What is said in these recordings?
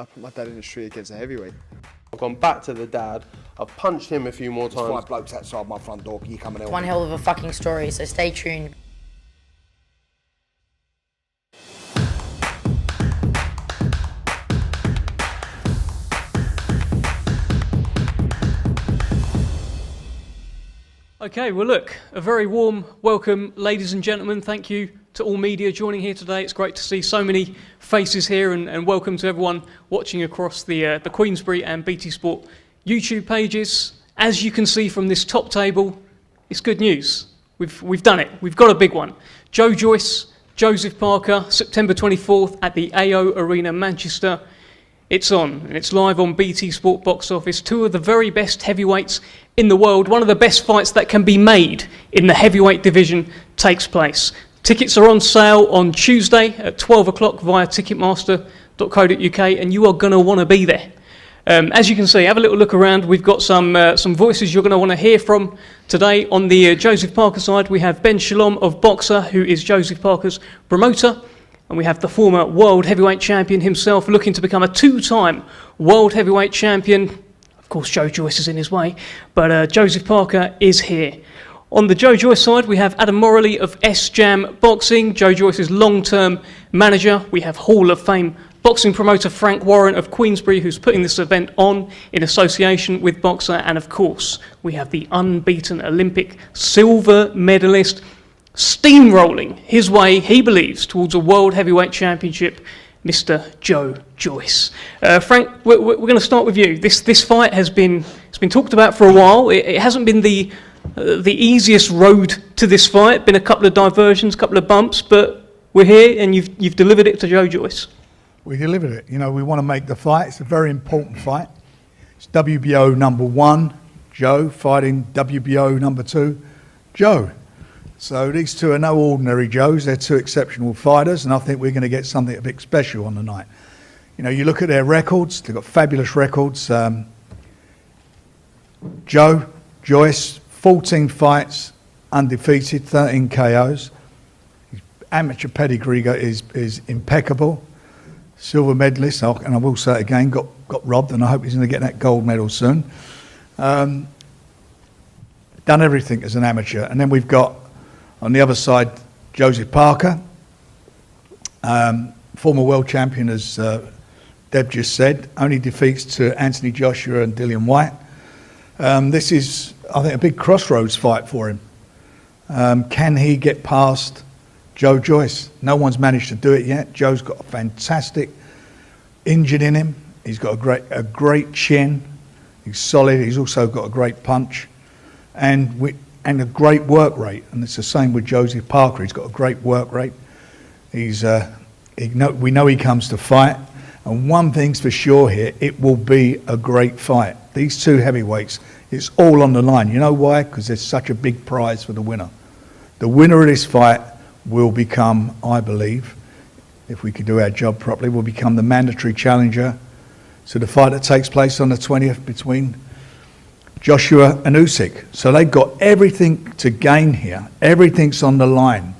I put my dad in the street against a heavyweight. I've gone back to the dad. I've punched him a few more times. There's 5 blokes outside my front door. Can you come and help One me? hell of a fucking story, so stay tuned. Okay, well look, a very warm welcome, ladies and gentlemen. Thank you to all media joining here today. It's great to see so many faces here, and welcome to everyone watching across the Queensberry and BT Sport YouTube pages. As you can see from this top table, it's good news. We've done it. We've got a big one. Joyce, Joseph Parker, September 24th at the AO Arena, Manchester. It's on, and it's live on BT Sport Box Office. 2 of the very best heavyweights in the world. One of the best fights that can be made in the heavyweight division takes place. Tickets are on sale on Tuesday at 12 o'clock via ticketmaster.co.uk, and you are going to want to be there. As you can see, have a little look around. We've got some voices you're going to want to hear from today. On the Joseph Parker side, we have Ben Shalom of Boxer, who is Joseph Parker's promoter. And we have the former world heavyweight champion himself, looking to become a 2-time world heavyweight champion. Of course, Joyce is in his way, but Joseph Parker is here. On the Joyce side, we have Adam Morley of S-Jam Boxing, Joyce's long-term manager. We have Hall of Fame boxing promoter Frank Warren of Queensberry, who's putting this event on in association with Boxer. And of course, we have the unbeaten Olympic silver medalist, steamrolling his way, he believes, towards a world heavyweight championship, Mr. Joyce. Frank, we're going to start with you. This fight it's been talked about for a while. It hasn't been the easiest road to this fight. Been a couple of diversions, a couple of bumps, but we're here, and you've delivered it to Joyce. We delivered it. You know, we want to make the fight. It's a very important fight. It's WBO number 1, Joe, fighting WBO number 2, Joe. So these 2 are no ordinary Joes. They're 2 exceptional fighters, and I think we're going to get something a bit special on the night. You know, you look at their records. They've got fabulous records. Joyce, 14 fights, undefeated, 13 KOs. His amateur pedigree is impeccable. Silver medalist, and I will say it again, got robbed, and I hope he's going to get that gold medal soon. Done everything as an amateur. And then we've got, on the other side, Joseph Parker, former world champion, as Deb just said, only defeats to Anthony Joshua and Dillian White. This is, I think, a big crossroads fight for him. Can he get past Joyce? No one's managed to do it yet. Joe's got a fantastic engine in him. He's got a great chin. He's solid. He's also got a great punch. And a great work rate, and it's the same with Joseph Parker. He's got a great work rate. We know he comes to fight, and one thing's for sure here: it will be a great fight. These 2 heavyweights, it's all on the line. You know why? Because there's such a big prize for the winner. The winner of this fight will become, I believe, if we could do our job properly, will become the mandatory challenger to the fight that takes place on the 20th between Joshua and Usyk. So they've got everything to gain here. Everything's on the line.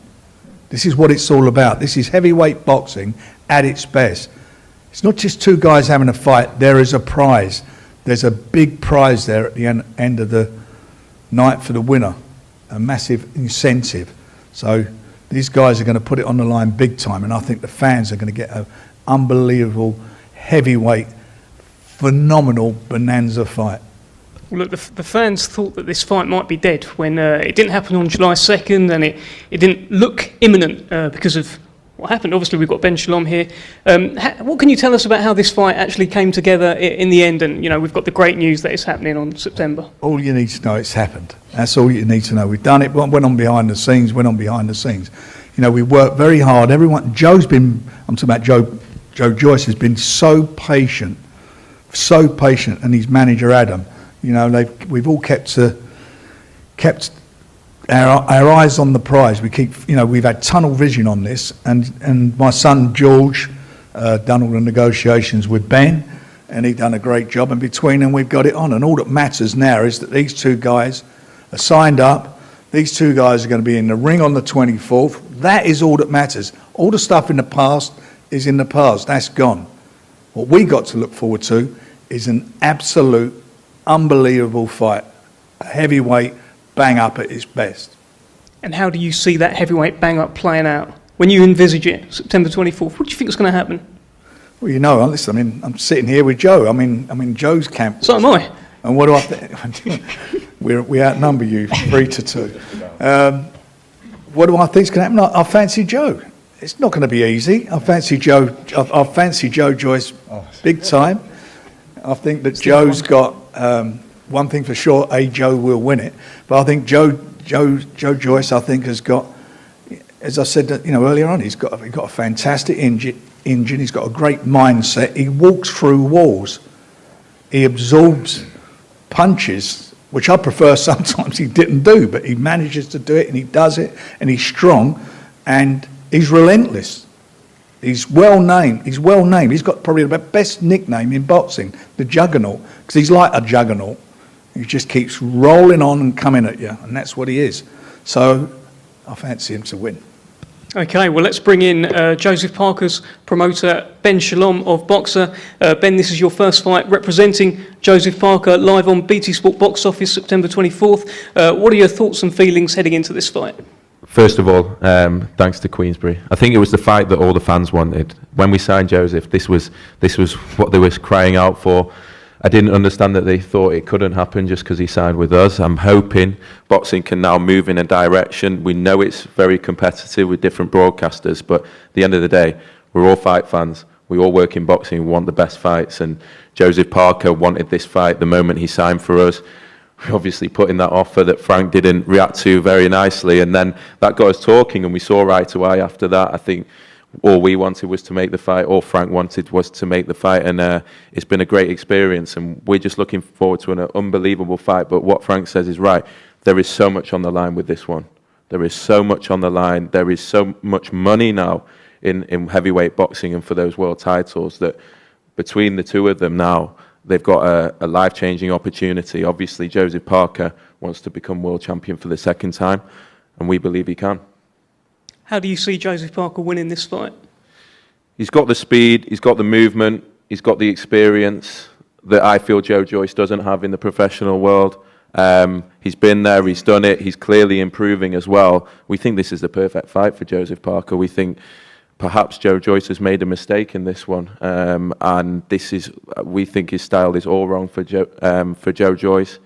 This is what it's all about. This is heavyweight boxing at its best. It's not just 2 guys having a fight. There is a prize. There's a big prize there at the end of the night for the winner. A massive incentive. So these guys are going to put it on the line big time, and I think the fans are going to get an unbelievable heavyweight, phenomenal bonanza fight. Look, the fans thought that this fight might be dead when it didn't happen on July 2nd, and it didn't look imminent because of what happened. Obviously, we've got Ben Shalom here. What can you tell us about how this fight actually came together in the end? And, you know, we've got the great news that it's happening on September. All you need to know, it's happened. That's all you need to know. We've done it, went on behind the scenes. You know, we worked very hard. I'm talking about Joe Joyce has been so patient, and his manager, Adam. You know, we've all kept our eyes on the prize. We've had tunnel vision on this, and my son George done all the negotiations with Ben, and he done a great job. And between them, we've got it on. And all that matters now is that these 2 guys are signed up. These 2 guys are going to be in the ring on the 24th. That is all that matters. All the stuff in the past is in the past. That's gone. What we got to look forward to is an absolute unbelievable fight. A heavyweight bang up at its best. And how do you see that heavyweight bang up playing out? When you envisage it, September 24th, what do you think is going to happen? Well, you know, listen, I mean, I'm sitting here with Joe. I'm in Joe's camp. So am I. And what do I think? we outnumber you 3-2. What do I think is going to happen? I fancy Joe. It's not going to be easy. I fancy Joe. I fancy Joe Joyce big time. I think that Joe's got one thing for sure. Joe will win it. But I think Joe Joyce, I think, has got, as I said, earlier on, he's got a fantastic engine. He's got a great mindset. He walks through walls. He absorbs punches, which I prefer sometimes he didn't do, but he manages to do it, and he does it, and he's strong, and he's relentless. He's well named. He's got probably the best nickname in boxing, the Juggernaut, because he's like a juggernaut. He just keeps rolling on and coming at you, and that's what he is. So I fancy him to win. Okay, well, let's bring in Joseph Parker's promoter, Ben Shalom of Boxer. Ben, this is your first fight representing Joseph Parker live on BT Sport Box Office, September 24th. What are your thoughts and feelings heading into this fight? First of all, thanks to Queensbury. I think it was the fight that all the fans wanted. When we signed Joseph, this was what they were crying out for. I didn't understand that they thought it couldn't happen just because he signed with us. I'm hoping boxing can now move in a direction. We know it's very competitive with different broadcasters, but at the end of the day, we're all fight fans. We all work in boxing, we want the best fights, and Joseph Parker wanted this fight the moment he signed for us. We obviously put in that offer that Frank didn't react to very nicely, and then that got us talking, and we saw right away after that. I think all we wanted was to make the fight, all Frank wanted was to make the fight, and it's been a great experience, and we're just looking forward to an unbelievable fight. But what Frank says is right. There is so much on the line with this one. There is so much on the line. There is so much money now in heavyweight boxing and for those world titles that between the two of them now, they've got a life-changing opportunity. Obviously, Joseph Parker wants to become world champion for the second time, and we believe he can. How do you see Joseph Parker winning this fight? He's got the speed, he's got the movement, he's got the experience that I feel Joe Joyce doesn't have in the professional world. He's been there, he's done it, he's clearly improving as well. We think this is the perfect fight for Joseph Parker. We think perhaps Joe Joyce has made a mistake in this one, and we think his style is all wrong for Joe Joyce.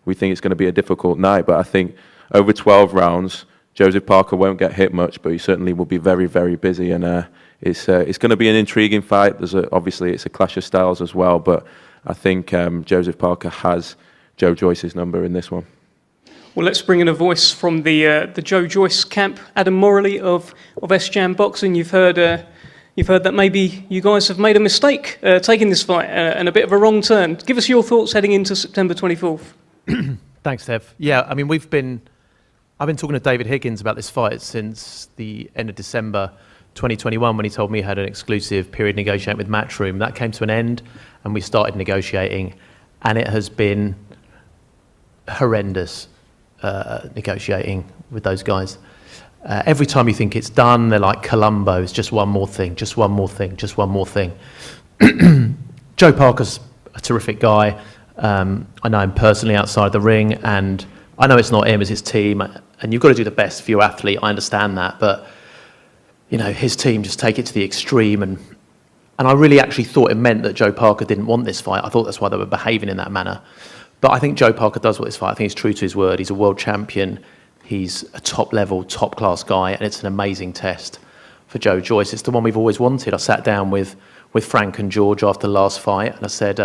We think it's going to be a difficult night, but I think over 12 rounds, Joseph Parker won't get hit much, but he certainly will be very, very busy, and it's going to be an intriguing fight. Obviously, it's a clash of styles as well, but I think Joseph Parker has Joe Joyce's number in this one. Well, let's bring in a voice from the Joe Joyce camp. Adam Morley of S-Jam Boxing. You've heard that maybe you guys have made a mistake taking this fight and a bit of a wrong turn. Give us your thoughts heading into September 24th. Thanks, Tev. Yeah, I mean, I've been talking to David Higgins about this fight since the end of December 2021 when he told me he had an exclusive period negotiating with Matchroom. That came to an end and we started negotiating, and it has been horrendous negotiating with those guys. Every time you think it's done, they're like Columbo, it's just one more thing, just one more thing, just one more thing. Joe Parker's a terrific guy. I know him personally outside the ring, and I know it's not him, it's his team, and you've got to do the best for your athlete. I understand that, but his team just take it to the extreme, and I really actually thought it meant that Joe Parker didn't want this fight. I thought that's why they were behaving in that manner. But I think Joe Parker does want this fight. I think he's true to his word. He's a world champion. He's a top-level, top-class guy, and it's an amazing test for Joe Joyce. It's the one we've always wanted. I sat down with Frank and George after the last fight, and I said,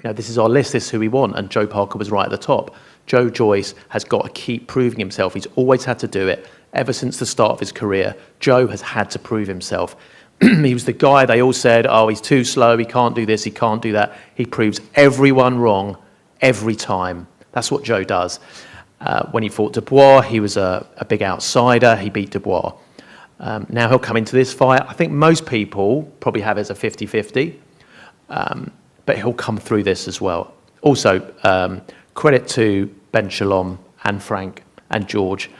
this is our list, this is who we want, and Joe Parker was right at the top. Joe Joyce has got to keep proving himself. He's always had to do it. Ever since the start of his career, Joe has had to prove himself. He was the guy they all said, oh, he's too slow, he can't do this, he can't do that. He proves everyone wrong every time. That's what Joe does. When he fought Dubois, he was a big outsider. He beat Dubois. Now he'll come into this fight. I think most people probably have it as a 50-50, but he'll come through this as well. Also, credit to Ben Shalom and Frank and George.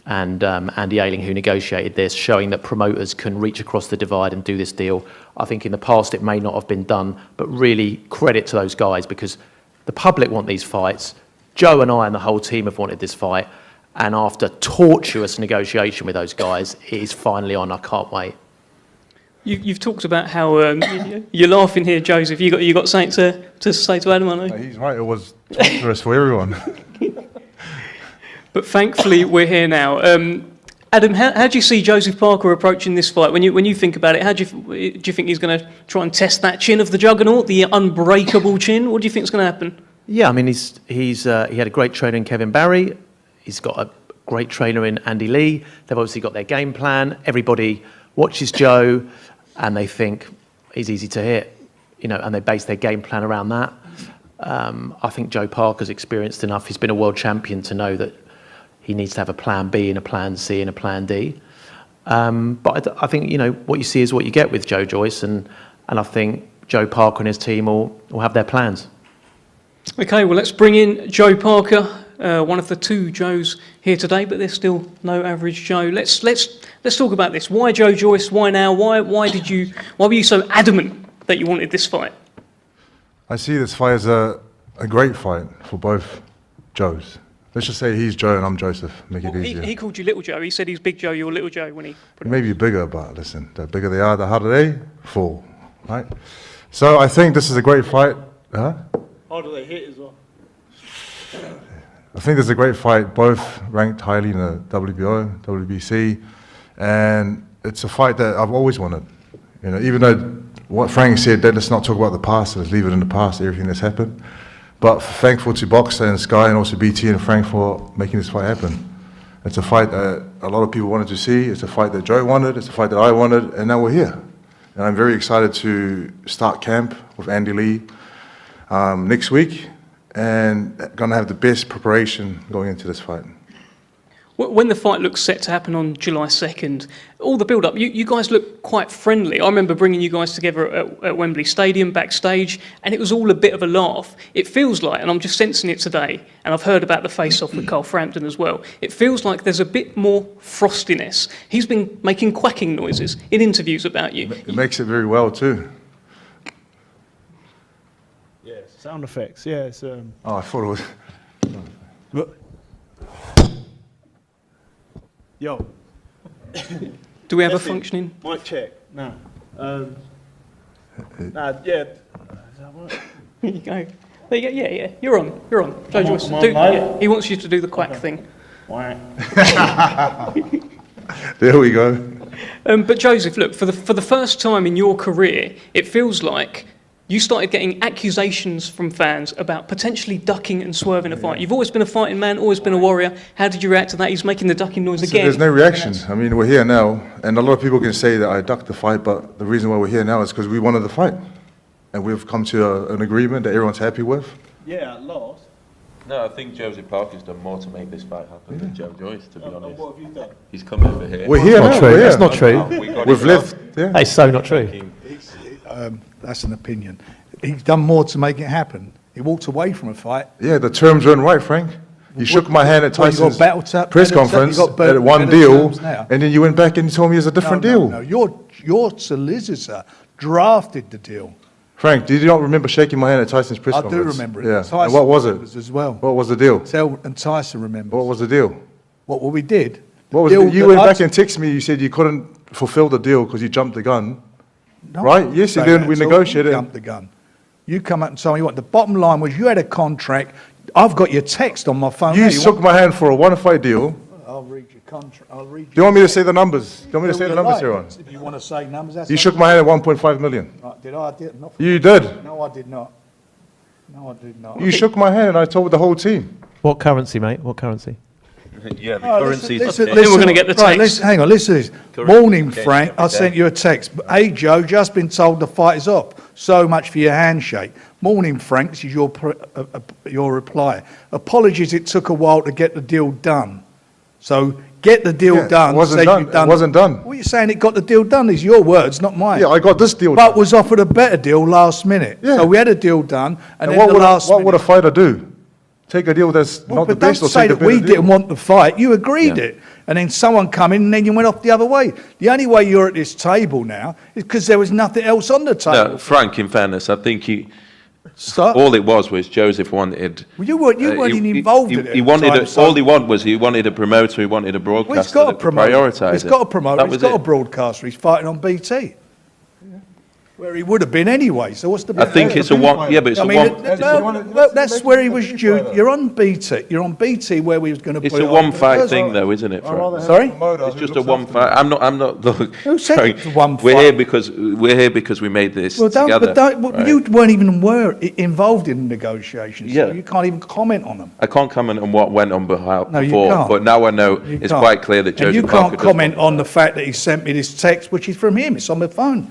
and Andy Ayling, who negotiated this, showing that promoters can reach across the divide and do this deal. I think in the past it may not have been done, but really credit to those guys, because the public want these fights. Joe and I and the whole team have wanted this fight, and after tortuous negotiation with those guys, it is finally on. I can't wait. You've talked about how you're laughing here, Joseph. You got something to say to Adam, I know. He's right. It was torturous for everyone. But thankfully, we're here now. Adam, how do you see Joseph Parker approaching this fight? When you think about it, do you think he's going to try and test that chin of the juggernaut, the unbreakable chin? What do you think is going to happen? Yeah, I mean, he had a great trainer in Kevin Barry. He's got a great trainer in Andy Lee. They've obviously got their game plan. Everybody watches Joe, and they think he's easy to hit, and they base their game plan around that. I think Joe Parker's experienced enough. He's been a world champion to know that he needs to have a plan B and a plan C and a plan D. But I think, what you see is what you get with Joe, Joyce, and I think Joe Parker and his team will have their plans. Okay, well, let's bring in Joe Parker, one of the two Joes here today, but there's still no average Joe. Let's talk about this. Why Joe, Joyce? Why now? Why were you so adamant that you wanted this fight? I see this fight as a great fight for both Joes. Let's just say he's Joe and I'm Joseph. Make it easier. He called you Little Joe. He said he's Big Joe, you're Little Joe when he put it. Maybe bigger, but listen, the bigger they are, the harder they fall, right? So I think this is a great fight. Huh? Harder they hit as well. I think this is a great fight, both ranked highly in the WBO, WBC, and it's a fight that I've always wanted. Even though what Frank said, that let's not talk about the past, let's leave it in the past, everything that's happened. But thankful to Boxer and Sky and also BT and Frank for making this fight happen. It's a fight that a lot of people wanted to see. It's a fight that Joe wanted. It's a fight that I wanted, and now we're here. And I'm very excited to start camp with Andy Lee next week, and going to have the best preparation going into this fight. When the fight looks set to happen on July 2nd, all the build-up, you guys look quite friendly. I remember bringing you guys together at Wembley Stadium backstage, and it was all a bit of a laugh. It feels like, and I'm just sensing it today, and I've heard about the face-off with Carl Frampton as well, it feels like there's a bit more frostiness. He's been making quacking noises in interviews about you. It makes it very well too. Yeah, sound effects, yeah. It's, Oh, I thought it was... Look. Yo. Do we have a functioning? Mic check. No. Yeah. Is that right? There you go. There you go. Yeah. You're on. Joe Joyce. He wants you to do the quack thing. There we go. But Joseph, look, for the first time in your career, it feels like you started getting accusations from fans about potentially ducking and swerving a fight. You've always been a fighting man, always been a warrior. How did you react to that? He's making the ducking noise again. There's no reaction. I mean, we're here now, and a lot of people can say that I ducked the fight, but the reason why we're here now is because we wanted the fight. And we've come to an agreement that everyone's happy with. Yeah, at last. No, I think Joseph Parker's done more to make this fight happen than Joe Joyce, to be honest. What have you done? He's come over here. We're here now. Not true. We're That's here. not true. We've lived. Yeah. It's so not true. That's an opinion. He's done more to make it happen. He walked away from a fight. Yeah, the terms weren't right, Frank. You shook my hand at Tyson's got press conference at one deal, and then you went back and told me it's a different deal. No, your solicitor drafted the deal. Frank, did you not remember shaking my hand at Tyson's press conference? I do remember it. Yeah. Tyson And what was it? remembers as well. What was the deal? And Tyson remembers. What was the deal? What we did? What was the, you went back and texted me. You said you couldn't fulfill the deal because you jumped the gun. No, right? Yes, and then we negotiated. You jumped the gun. You come up and told me what the bottom line was. You had a contract. I've got your text on my phone. You shook my hand for a one-fight deal. I'll read your contract. Do you want me to say the numbers? Do you want me to say the numbers here on? If you want to say numbers, that's You shook my hand at 1.5 million. Right, did I? Did not. You did. No, I did not. No, I did not. You shook my hand and I told the whole team. What currency, mate? What currency? Yeah, the currency. currency's... Then we're going to get the text. Right, hang on, listen to this. Morning, Frank. I sent you a text. Hey, Joe, just been told the fight is up. So much for your handshake. Morning, Frank. This is your reply. Apologies, it took a while to get the deal done. So get the deal done. It wasn't done. It wasn't done. What are you saying? It got the deal done. These are your words, not mine. Yeah, I got this deal But done. was offered a better deal last minute. Yeah. So we had a deal done, and then what the would last what would a minute. fighter do? take a deal that's not the But don't best or say take a that better we deal. didn't want the fight. You agreed Yeah. it. And then someone come in and then you went off the other way. The only way you're at this table now is because there was nothing else on the table. No, Frank, in fairness, I think Stop. all it was Joseph wanted. Well, you weren't even involved in it. He at the wanted time, so- all he wanted was he wanted a promoter, he wanted a Well, he's broadcaster got a that could promoter. prioritise He's it. got a promoter. That He's was got a it. broadcaster. He's fighting on BT. Where he would have been anyway. So what's the I think it's a one. Yeah, but it's I a mean, one. that's where he was due. You're on BT. You're on BT where we was going to put It's it a on one for fight Thursday. thing, though, isn't it? Frank? Sorry? It's just a one fight. I'm not. Look, Who said sorry, it's a one we're fight? here because we made this Well, together. right? you weren't even involved in the negotiations. Yeah. So you can't even comment on them. I can't comment on what went on before, No, you can't. but now I know You it's can't. quite clear that Joseph And you Parker can't does comment want- on the fact that he sent me this text, which is from him. It's on my phone.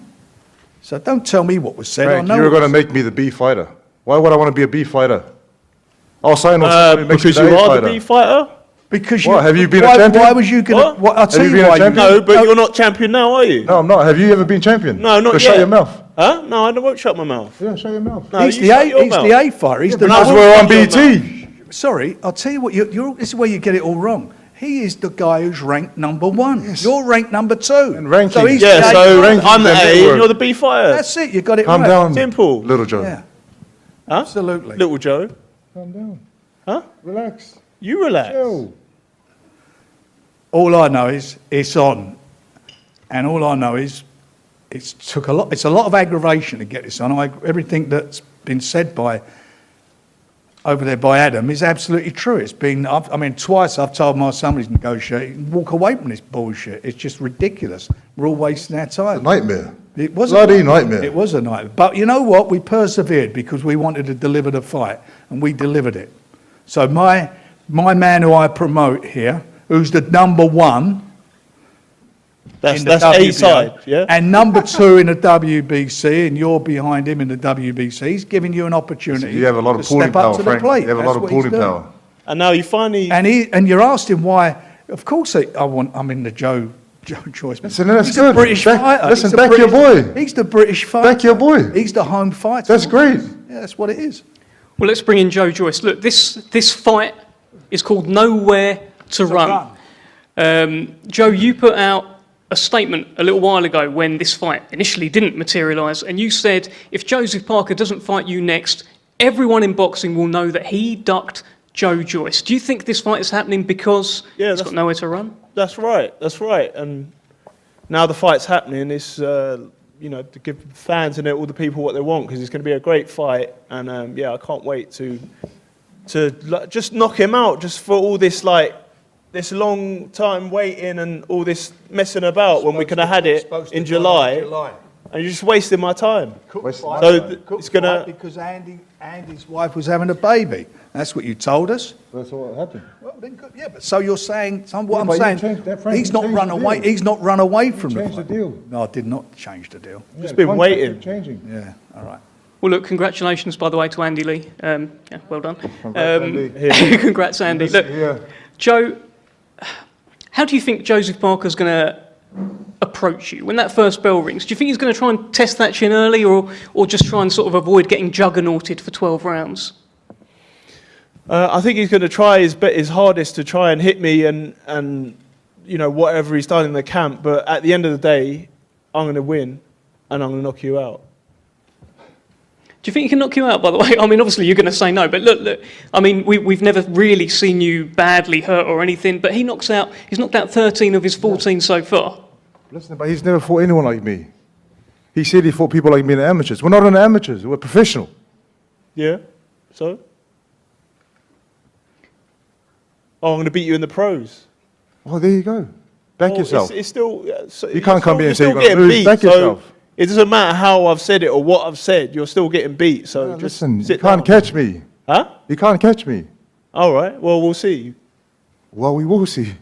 So don't tell me what was said. Frank, I know you were what going to was- make me the B fighter. Why would I want to be a B fighter? I'll sign on somebody who makes me Because the you A are fighter. the B fighter. Because What, have you been a why, champion? Why was you going What? to? I'll tell you you been a why. champion? No, but you're not champion now, are you? No, I'm not. Have you ever been champion? No, not so yet. shut your mouth. Huh? No, I won't shut my mouth. Yeah, shut your mouth. No, He's you the shut A. your He's mouth. the A fighter. He's the Because number we're on shut your BT. Sorry, I'll tell you what. This is where you get it all wrong. He is the guy who's ranked number one. You're ranked number two. And ranking. So he's Yeah, the A so fighter. I'm the the A and network. you're the B fighter. That's it. You got it Calm right. down, Simple. little Joe. Yeah, Huh? absolutely. Little Joe. Calm down. Huh? Relax. You relax. Chill. All I know is it's on, and all I know is it's a lot of aggravation to get this on. Everything that's been said by over there by Adam is absolutely true. It's been, twice I've told my son he's negotiating, walk away from this bullshit. It's just ridiculous. We're all wasting our time. Nightmare. It was Bloody nightmare. It was a nightmare. But you know what? We persevered because we wanted to deliver the fight, and we delivered it. So my man who I promote here, who's the number one That's in the A WBO, side, yeah. and number two in the WBC, and you're behind him in the WBC, he's giving you an opportunity You have a lot of to pulling step up power, to Frank. the plate. You have a That's lot of what he's pulling doing. power. And now you finally. And you're asking why. Of course, I'm in the Joe Joyce. Listen, that's he's good. a British fighter. Listen, He's the back your British- boy. He's the British fighter. Back your boy. He's the home fighter. That's great. Yeah, that's what it is. Well, let's bring in Joe Joyce. Look, this fight is called Nowhere to Run. Joe, you put out a statement a little while ago when this fight initially didn't materialise, and you said if Joseph Parker doesn't fight you next, everyone in boxing will know that he ducked Joe Joyce. Do you think this fight is happening because he's got nowhere to run? That's right. That's right. And now the fight's happening. It's to give fans and all the people what they want because it's going to be a great fight. And I can't wait to just knock him out just for all this this long time waiting and all this messing about when we could have had it in July. And you're just wasting my time. It's gonna because Andy's wife was having a baby. That's what you told us. That's what happened. Well, then good. Yeah, but so you're saying what I'm but you saying. changed that, Frank. He's You not changed run the away. deal. He's not run away from changed the fight. deal. No, I did not change the deal. just been waiting. Changing. Yeah, all right. Well, look, congratulations, by the way, to Andy Lee. Well done. Andy. Congrats, Andy. Look, Yeah. Joe, how do you think Joseph Parker's going to approach you when that first bell rings? Do you think he's going to try and test that chin early or just try and sort of avoid getting juggernauted for 12 rounds? I think he's going to try his hardest to try and hit me and whatever he's done in the camp. But at the end of the day, I'm going to win and I'm going to knock you out. Do you think he can knock you out, by the way? I mean, obviously you're going to say no, but look, I mean, we've never really seen you badly hurt or anything, but he's knocked out 13 of his 14 so far. Listen, but he's never fought anyone like me. He said he fought people like me in the amateurs. We're not in the amateurs. We're professional. Yeah? So? Oh, I'm going to beat you in the pros. Oh, there you go. Back Well, yourself. It's still... You can't come here and say you're still going to getting lose. beat, Back so yourself. It doesn't matter how I've said it or what I've said. You're still getting beat. So Yeah, just listen, you sit can't down. catch me. Huh? You can't catch me. All right. Well, we'll see. Well, we will see.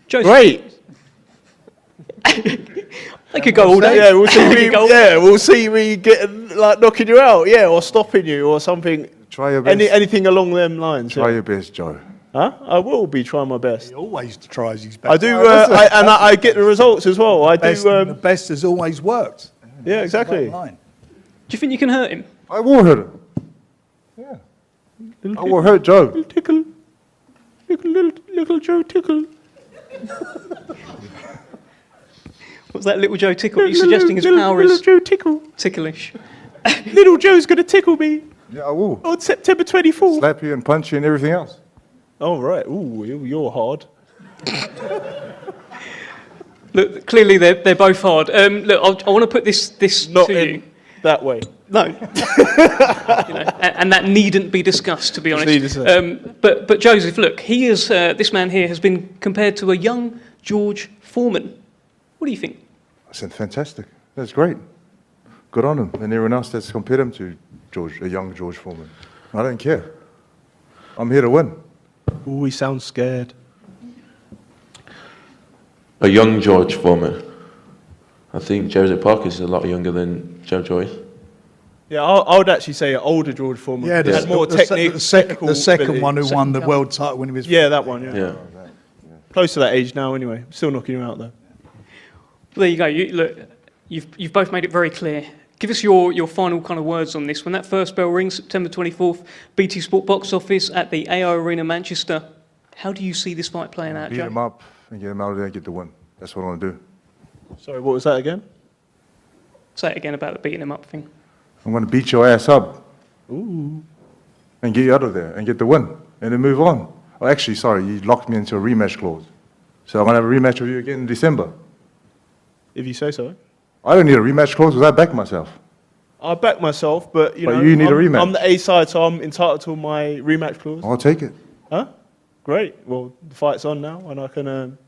Joseph, Great. they could go all day. Yeah, we'll see. They Me, could go all yeah, we'll see me getting knocking you out. Yeah, or stopping you or something. Try your best. Anything along them lines. Try Yeah. your best, Joe. Huh? I will be trying my best. He always tries his best. I do, I get the results as well. I Best, do. the best has always worked. Yeah, exactly. Bottom line. Do you think you can hurt him? I will hurt him. Yeah. Little I will hurt Joe. Little tickle. Little Joe tickle. What's that little Joe tickle? Are you suggesting his power Little is Joe tickle. ticklish? Little Joe's going to tickle me Yeah, I will. on September 24th. Slap you and punch you and everything else. Oh, right. Ooh, you're hard. Look, clearly they're both hard. Look, I want to put this Not to in you. that way. No, and that needn't be discussed, to be honest. needless to say. But Joseph, look, he is this man here has been compared to a young George Foreman. What do you think? I said, fantastic. That's great. Good on him. And everyone else that's compared him to a young George Foreman. I don't care. I'm here to win. Ooh, he sounds scared. A young George Foreman. I think Joseph Parker is a lot younger than Joe Joyce. Yeah, I would actually say an older George Foreman. Yeah, He had more technique. the second one who won the Second world title when he was. Yeah, that one. Yeah. Yeah. Close to that age now, anyway. Still knocking him out though. There you go. Look, you've both made it very clear. Give us your final kind of words on this. When that first bell rings, September 24th, BT Sport box office at the AO Arena, Manchester. How do you see this fight playing out, Beat Joe? him up and get him out of there and get the win. That's what I want to do. Sorry, what was that again? Say it again about the beating him up thing. I'm going to beat your ass up. Ooh. And get you out of there and get the win. And then move on. Oh, actually, sorry, you locked me into a rematch clause. So I'm going to have a rematch with you again in December. If you say so. I don't need a rematch clause because I back myself. I back myself, but you But know, you need a rematch. I'm the A side, so I'm entitled to my rematch clause. I'll take it. Huh? Great. Well, the fight's on now, and I can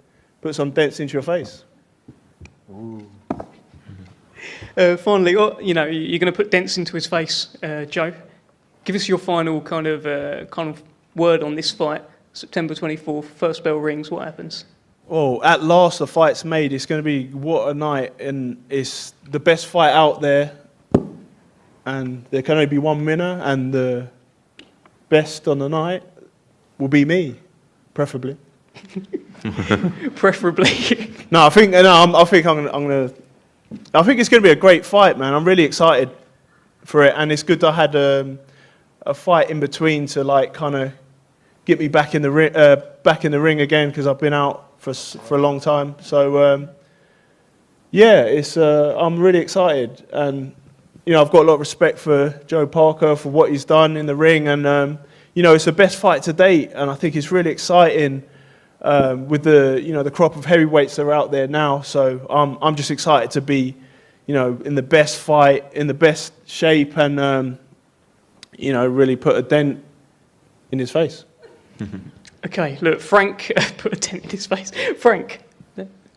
put some dents into your face. Finally, you're going to put dents into his face, Joe. Give us your final kind of word on this fight. September 24th, first bell rings. What happens? Oh, at last the fight's made. It's going to be what a night, and it's the best fight out there. And there can only be one winner, and the best on the night will be me, preferably. Preferably. No, I think it's going to be a great fight, man. I'm really excited for it, and it's good that I had a fight in between to like kind of get me back in the ring again because I've been out for a long time. So yeah, I'm really excited, and you know I've got a lot of respect for Joe Parker for what he's done in the ring, and you know it's the best fight to date, and I think it's really exciting. With the crop of heavyweights that are out there now, so I'm just excited to be, in the best fight, in the best shape, and really put a dent in his face. Okay, look, Frank put a dent in his face. Frank,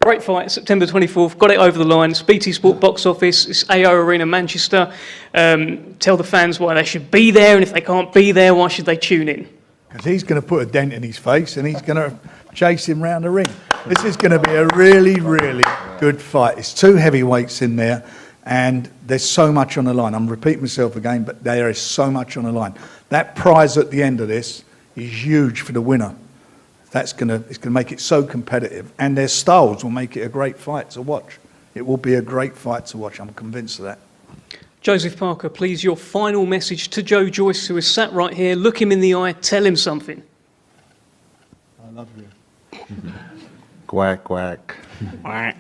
great fight, September 24th, got it over the line. It's BT Sport box office, it's AO Arena, Manchester. Tell the fans why they should be there, and if they can't be there, why should they tune in? Because he's going to put a dent in his face and he's going to chase him round the ring. This is going to be a really, really good fight. It's two heavyweights in there and there's so much on the line. I'm repeating myself again, but there is so much on the line. That prize at the end of this is huge for the winner. It's going to make it so competitive, and their styles will make it a great fight to watch. It will be a great fight to watch. I'm convinced of that. Joseph Parker, please, your final message to Joe Joyce, who is sat right here. Look him in the eye, tell him something. I love you. Quack, quack. Quack.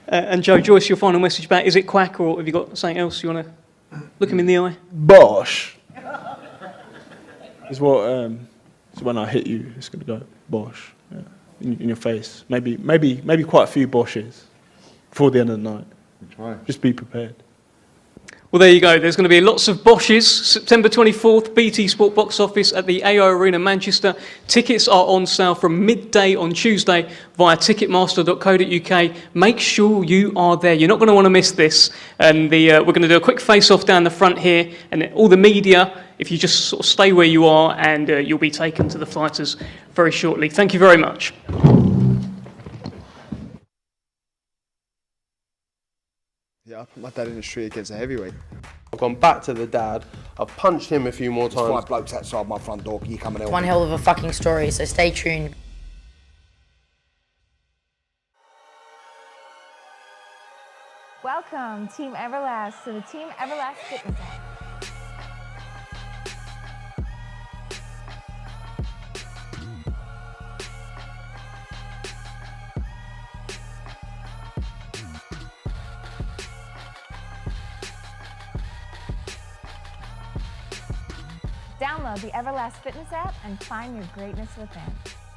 And Joe Joyce, your final message back. Is it quack, or have you got something else you want to look him in the eye? Bosh. Is what. So when I hit you, it's going to go bosh, yeah, in your face. Maybe quite a few boshes before the end of the night. Try. Just be prepared. Well, there you go. There's going to be lots of boshes. September 24th, BT Sport box office at the AO Arena, Manchester. Tickets are on sale from midday on Tuesday via ticketmaster.co.uk. Make sure you are there. You're not going to want to miss this. And we're going to do a quick face-off down the front here. And all the media, if you just sort of stay where you are, and you'll be taken to the fighters very shortly. Thank you very much. Yeah, I put my dad in the street against a heavyweight. I've gone back to the dad. I've punched him a few more There's 5 times. blokes outside my front door. Can you come and help One me? hell of a fucking story, so stay tuned. Welcome, Team Everlast, to the Team Everlast Fitness app. Download the Everlast Fitness app and find your greatness within.